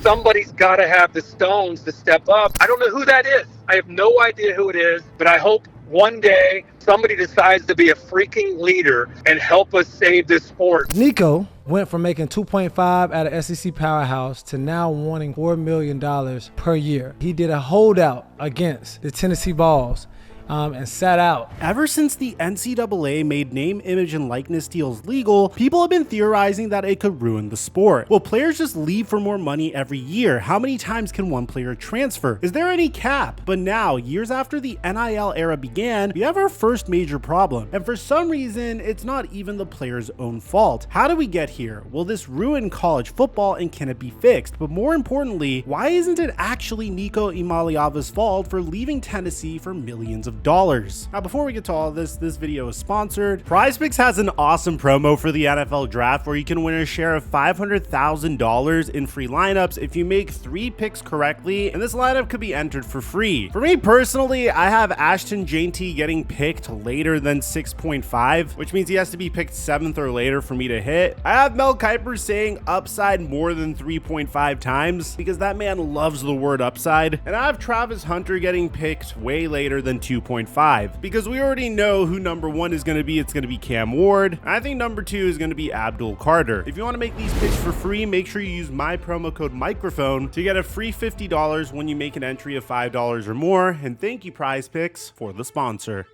somebody's got to have the stones to step up. I don't know who that is. I have no idea who it is, but I hope one day somebody decides to be a freaking leader and help us save this sport. Nico went from making 2.5 at an SEC powerhouse to now wanting $4 million per year. He did a holdout against the Tennessee Vols and sat out. Ever since the NCAA made name, image, and likeness deals legal, people have been theorizing that it could ruin the sport. Will players just leave for more money every year? How many times can one player transfer? Is there any cap? But now, years after the NIL era began, we have our first major problem. And for some reason, it's not even the player's own fault. How did we get here? Will this ruin college football, and can it be fixed? But more importantly, why isn't it actually Nico Imaliava's fault for leaving Tennessee for millions of dollars? Now, before we get to all of this video is sponsored. PrizePicks has an awesome promo for the NFL draft where you can win a share of $500,000 in free lineups if you make 3 picks correctly, and this lineup could be entered for free. For me personally, I have Ashton Jainty getting picked later than 6.5, which means he has to be picked 7th or later for me to hit. I have Mel Kiper saying upside more than 3.5 times because that man loves the word upside, and I have Travis Hunter getting picked way later than 2.5 because we already know who number 1 is going to be. It's going to be Cam Ward. I think number 2 is going to be Abdul Carter. If you want to make these picks for free, make sure you use my promo code Mikerophone to get a free $50 when you make an entry of $5 or more. And thank you, PrizePicks, for the sponsor.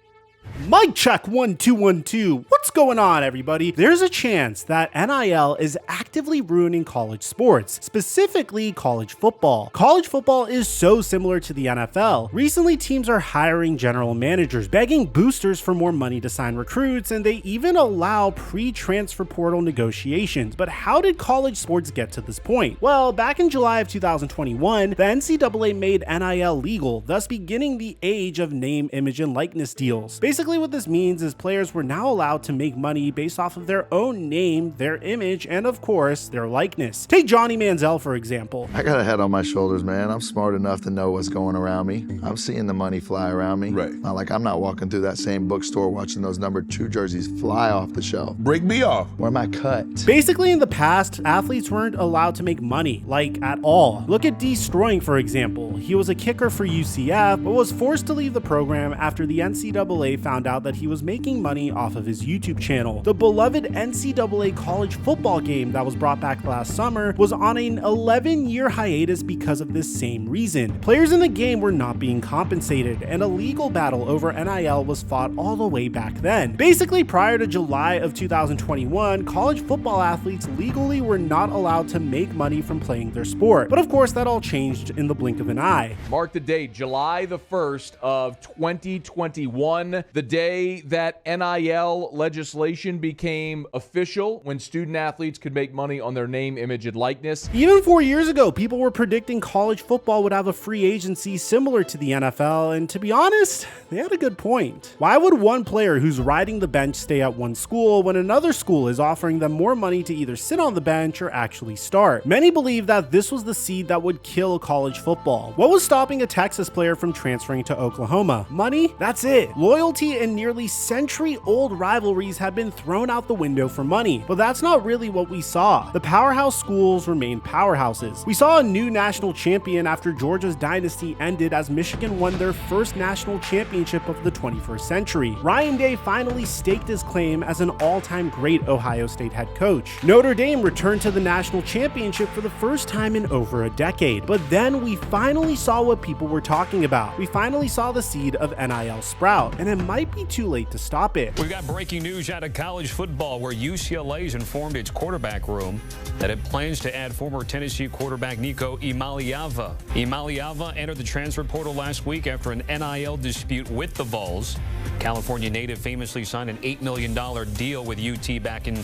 Mic check 1 2 1 2. What's going on, everybody? There's a chance that NIL is actively ruining college sports, specifically college football. College football is so similar to the NFL. Recently, teams are hiring general managers, begging boosters for more money to sign recruits, and they even allow pre-transfer portal negotiations. But how did college sports get to this point? Well, back in July of 2021, the NCAA made NIL legal, thus beginning the age of name, image, and likeness deals. Basically, what this means is players were now allowed to make money based off of their own name, their image, and of course, their likeness. Take Johnny Manziel, for example. I got a head on my shoulders, man. I'm smart enough to know what's going around me. I'm seeing the money fly around me. Right. Not like I'm not walking through that same bookstore watching those number 2 jerseys fly off the shelf. Break me off. Where am I cut? Basically, in the past, athletes weren't allowed to make money, like at all. Look at D. Stroing, for example. He was a kicker for UCF, but was forced to leave the program after the NCAA found out that he was making money off of his YouTube channel. The beloved NCAA college football game that was brought back last summer was on an 11-year hiatus because of this same reason. Players in the game were not being compensated, and a legal battle over NIL was fought all the way back then. Basically, prior to July of 2021, college football athletes legally were not allowed to make money from playing their sport. But of course, that all changed in the blink of an eye. Mark the date, July the 1st of 2021, the day that NIL legislation became official, when student athletes could make money on their name, image, and likeness. Even 4 years ago, people were predicting college football would have a free agency similar to the NFL, and to be honest, they had a good point. Why would one player who's riding the bench stay at one school when another school is offering them more money to either sit on the bench or actually start? Many believe that this was the seed that would kill college football. What was stopping a Texas player from transferring to Oklahoma? Money? That's it. Loyalty and nearly century-old rivalries have been thrown out the window for money, but that's not really what we saw. The powerhouse schools remain powerhouses. We saw a new national champion after Georgia's dynasty ended as Michigan won their first national championship of the 21st century. Ryan Day finally staked his claim as an all-time great Ohio State head coach. Notre Dame returned to the national championship for the first time in over a decade, but then we finally saw what people were talking about. We finally saw the seed of NIL sprout, and it might be too late to stop it. We've got breaking news out of college football where UCLA's informed its quarterback room that it plans to add former Tennessee quarterback Nico Imaliava. Imaliava entered the transfer portal last week after an NIL dispute with the Vols. California native famously signed an $8 million deal with UT back in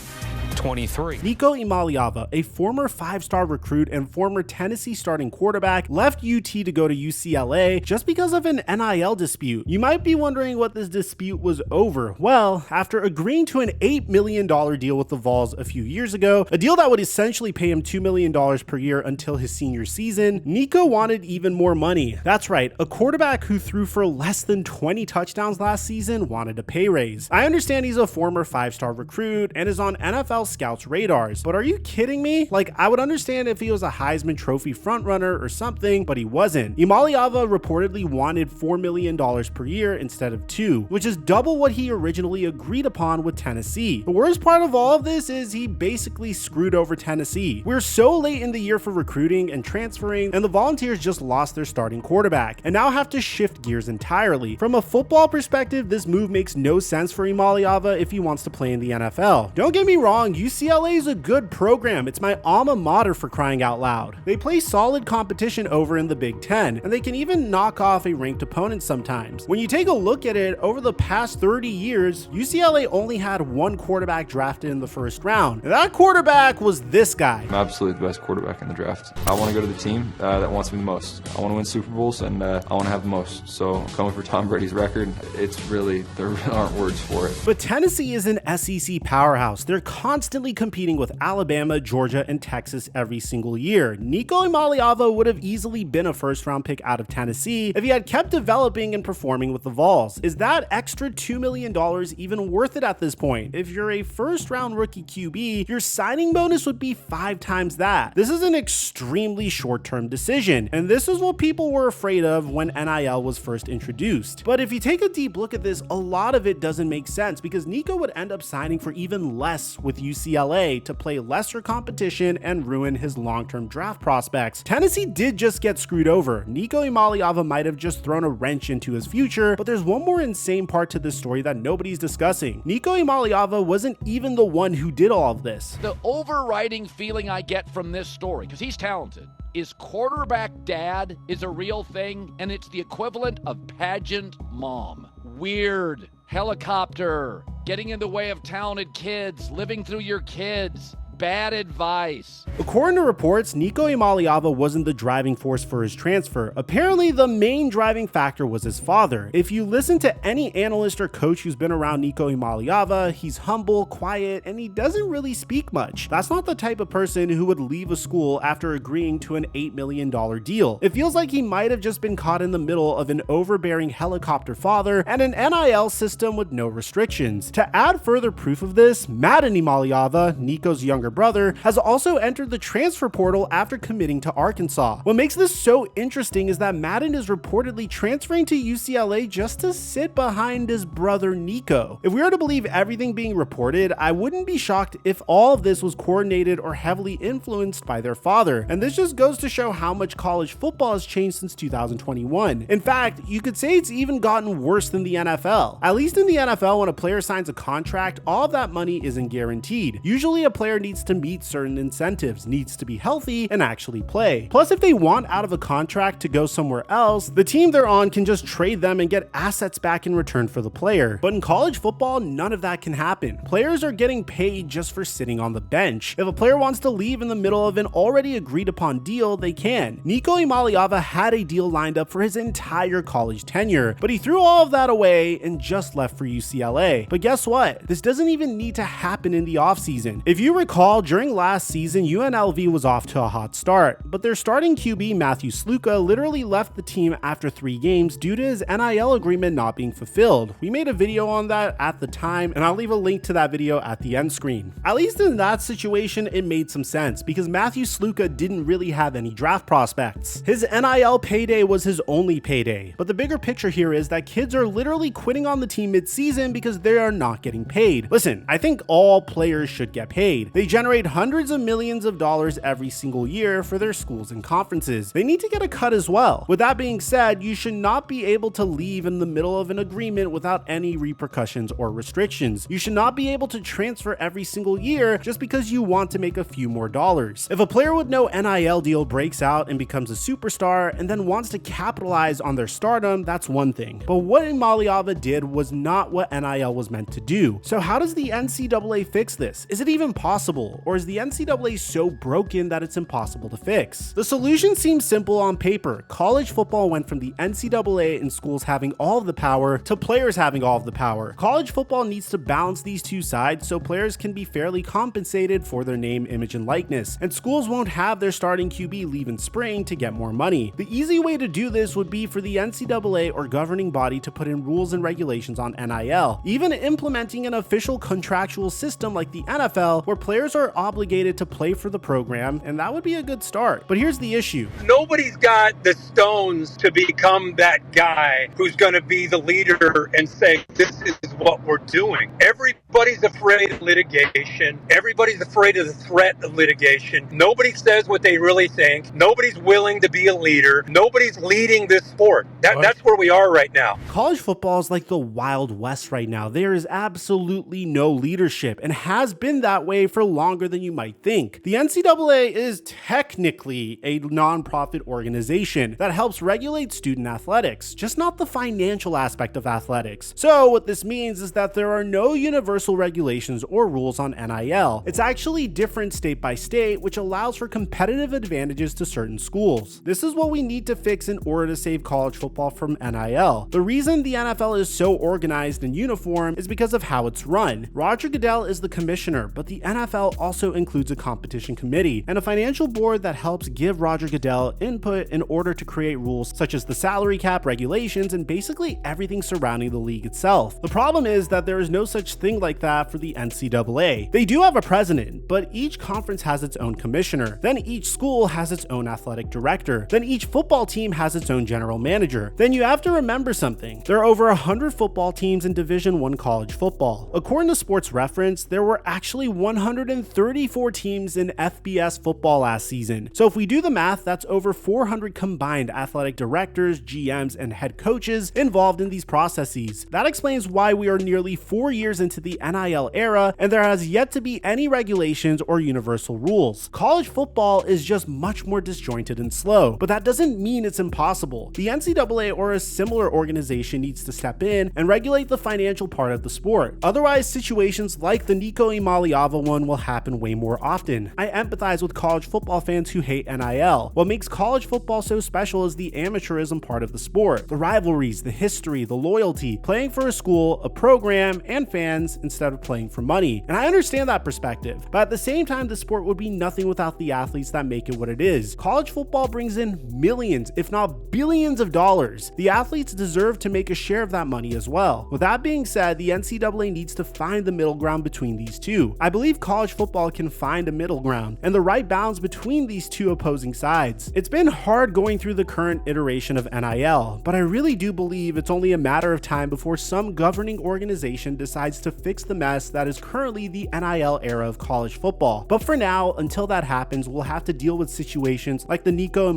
23. Nico Imaliava, a former 5-star recruit and former Tennessee starting quarterback, left UT to go to UCLA just because of an NIL dispute. You might be wondering what this dispute was over. Well, after agreeing to an $8 million deal with the Vols a few years ago, a deal that would essentially pay him $2 million per year until his senior season, Nico wanted even more money. That's right, a quarterback who threw for less than 20 touchdowns last season wanted a pay raise. I understand he's a former 5-star recruit and is on NFL scouts' radars. But are you kidding me? Like, I would understand if he was a Heisman Trophy frontrunner or something, but he wasn't. Imaliava reportedly wanted $4 million per year instead of $2 million, which is double what he originally agreed upon with Tennessee. The worst part of all of this is he basically screwed over Tennessee. We're so late in the year for recruiting and transferring, and the Volunteers just lost their starting quarterback and now have to shift gears entirely. From a football perspective, this move makes no sense for Imaliava if he wants to play in the NFL. Don't get me wrong, UCLA is a good program. It's my alma mater, for crying out loud. They play solid competition over in the Big Ten, and they can even knock off a ranked opponent sometimes. When you take a look at it, over the past 30 years, UCLA only had one quarterback drafted in the first round, and that quarterback was this guy. I'm absolutely the best quarterback in the draft. I want to go to the team that wants me the most. I want to win Super Bowls, and I want to have the most. So coming for Tom Brady's record, it's really, there aren't words for it. But Tennessee is an SEC powerhouse. They're constantly competing with Alabama, Georgia, and Texas every single year. Nico Imaliava would have easily been a first-round pick out of Tennessee if he had kept developing and performing with the Vols. Is that extra $2 million even worth it at this point? If you're a first-round rookie QB, your signing bonus would be 5 times that. This is an extremely short-term decision, and this is what people were afraid of when NIL was first introduced. But if you take a deep look at this, a lot of it doesn't make sense because Nico would end up signing for even less with UCLA to play lesser competition and ruin his long-term draft prospects. Tennessee did just get screwed over. Nico Imaliava might have just thrown a wrench into his future, but there's one more insane part to this story that nobody's discussing. Nico Imaliava wasn't even the one who did all of this. The overriding feeling I get from this story, because he's talented, is quarterback dad is a real thing, and it's the equivalent of pageant mom. Weird, helicopter, getting in the way of talented kids, living through your kids. Bad advice. According to reports, Nico Imaliava wasn't the driving force for his transfer. Apparently, the main driving factor was his father. If you listen to any analyst or coach who's been around Nico Imaliava, he's humble, quiet, and he doesn't really speak much. That's not the type of person who would leave a school after agreeing to an $8 million deal. It feels like he might have just been caught in the middle of an overbearing helicopter father and an NIL system with no restrictions. To add further proof of this, Madden Imaliava, Nico's younger brother, has also entered the transfer portal after committing to Arkansas. What makes this so interesting is that Madden is reportedly transferring to UCLA just to sit behind his brother Nico. If we are to believe everything being reported, I wouldn't be shocked if all of this was coordinated or heavily influenced by their father. And this just goes to show how much college football has changed since 2021. In fact, you could say it's even gotten worse than the NFL. At least in the NFL, when a player signs a contract, all of that money isn't guaranteed. Usually a player needs to meet certain incentives, needs to be healthy and actually play. Plus, if they want out of a contract to go somewhere else, the team they're on can just trade them and get assets back in return for the player. But in college football, none of that can happen. Players are getting paid just for sitting on the bench. If a player wants to leave in the middle of an already agreed upon deal, they can. Nico Imaliava had a deal lined up for his entire college tenure, but he threw all of that away and just left for UCLA. But guess what? This doesn't even need to happen in the offseason. If you recall, during last season, UNLV was off to a hot start, but their starting QB, Matthew Sluka, literally left the team after 3 games due to his NIL agreement not being fulfilled. We made a video on that at the time, and I'll leave a link to that video at the end screen. At least in that situation, it made some sense because Matthew Sluka didn't really have any draft prospects. His NIL payday was his only payday, but the bigger picture here is that kids are literally quitting on the team mid-season because they are not getting paid. Listen, I think all players should get paid. They generate hundreds of millions of dollars every single year for their schools and conferences. They need to get a cut as well. With that being said, you should not be able to leave in the middle of an agreement without any repercussions or restrictions. You should not be able to transfer every single year just because you want to make a few more dollars. If a player with no NIL deal breaks out and becomes a superstar and then wants to capitalize on their stardom, that's one thing. But what Imaliava did was not what NIL was meant to do. So how does the NCAA fix this? Is it even possible? fixable, or is the NCAA so broken that it's impossible to fix? The solution seems simple on paper. College football went from the NCAA and schools having all of the power to players having all of the power. College football needs to balance these two sides so players can be fairly compensated for their name, image, and likeness, and schools won't have their starting QB leave in spring to get more money. The easy way to do this would be for the NCAA or governing body to put in rules and regulations on NIL, even implementing an official contractual system like the NFL where players are obligated to play for the program, and that would be a good start. But here's the issue. Nobody's got the stones to become that guy who's going to be the leader and say, this is what we're doing. Everybody's afraid of litigation. Everybody's afraid of the threat of litigation. Nobody says what they really think. Nobody's willing to be a leader. Nobody's leading this sport. That's where we are right now. College football is like the Wild West right now. There is absolutely no leadership and has been that way for longer than you might think. The NCAA is technically a nonprofit organization that helps regulate student athletics, just not the financial aspect of athletics. So what this means is that there are no universal regulations or rules on NIL. It's actually different state by state, which allows for competitive advantages to certain schools. This is what we need to fix in order to save college football from NIL. The reason the NFL is so organized and uniform is because of how it's run. Roger Goodell is the commissioner, but the NFL also includes a competition committee and a financial board that helps give Roger Goodell input in order to create rules such as the salary cap regulations and basically everything surrounding the league itself. The problem is that there is no such thing like that for the NCAA. They do have a president, but each conference has its own commissioner. Then each school has its own athletic director. Then each football team has its own general manager. Then you have to remember something. There are over 100 football teams in Division I college football. According to Sports Reference, there were actually 134 teams in FBS football last season. So if we do the math, that's over 400 combined athletic directors, GMs, and head coaches involved in these processes. That explains why we are nearly 4 years into the NIL era and there has yet to be any regulations or universal rules. College football is just much more disjointed and slow, but that doesn't mean it's impossible. The NCAA or a similar organization needs to step in and regulate the financial part of the sport. Otherwise, situations like the Nico one will happen way more often. I empathize with college football fans who hate NIL. What makes college football so special is the amateurism part of the sport. The rivalries, the history, the loyalty, playing for a school, a program, and fans instead of playing for money. And I understand that perspective, but at the same time, the sport would be nothing without the athletes that make it what it is. College football brings in millions, if not billions of dollars. The athletes deserve to make a share of that money as well. With that being said, the NCAA needs to find the middle ground between these two. I believe college football can find a middle ground and the right balance between these two opposing sides. It's been hard going through the current iteration of NIL, but I really do believe it's only a matter of time before some governing organization decides to fix the mess that is currently the NIL era of college football. But for now, until that happens, we'll have to deal with situations like the Nico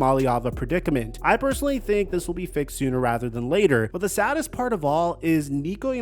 predicament. I personally think this will be fixed sooner rather than later, but the saddest part of all is Nico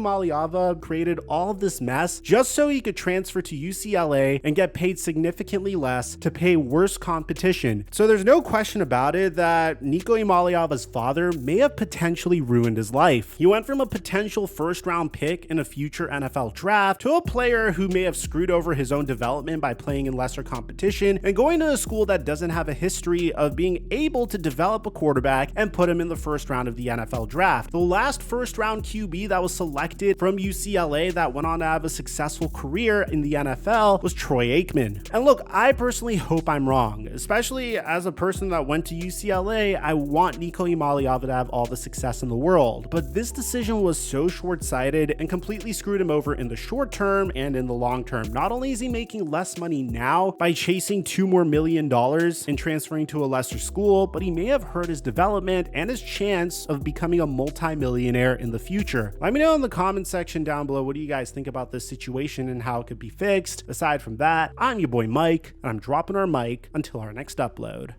created all of this mess just so he could transfer to UCLA and get paid significantly less to pay worse competition. So there's no question about it that Nico Imaliava's father may have potentially ruined his life. He went from a potential first-round pick in a future NFL draft to a player who may have screwed over his own development by playing in lesser competition and going to a school that doesn't have a history of being able to develop a quarterback and put him in the first round of the NFL draft. The last first-round QB that was selected from UCLA that went on to have a successful career in the NFL was Troy Aikman. And look, I personally hope I'm wrong, especially as a person that went to UCLA. I want Nico Imaliava to have all the success in the world, but this decision was so short-sighted and completely screwed him over in the short term and in the long term. Not only is he making less money now by chasing $2 million and transferring to a lesser school, but he may have hurt his development and his chance of becoming a multi-millionaire in the future. Let me know in the comment section down below, what do you guys think about this situation and how it could be fixed? Aside from that, I'm your boy Mike, and I'm dropping our mic until our next upload.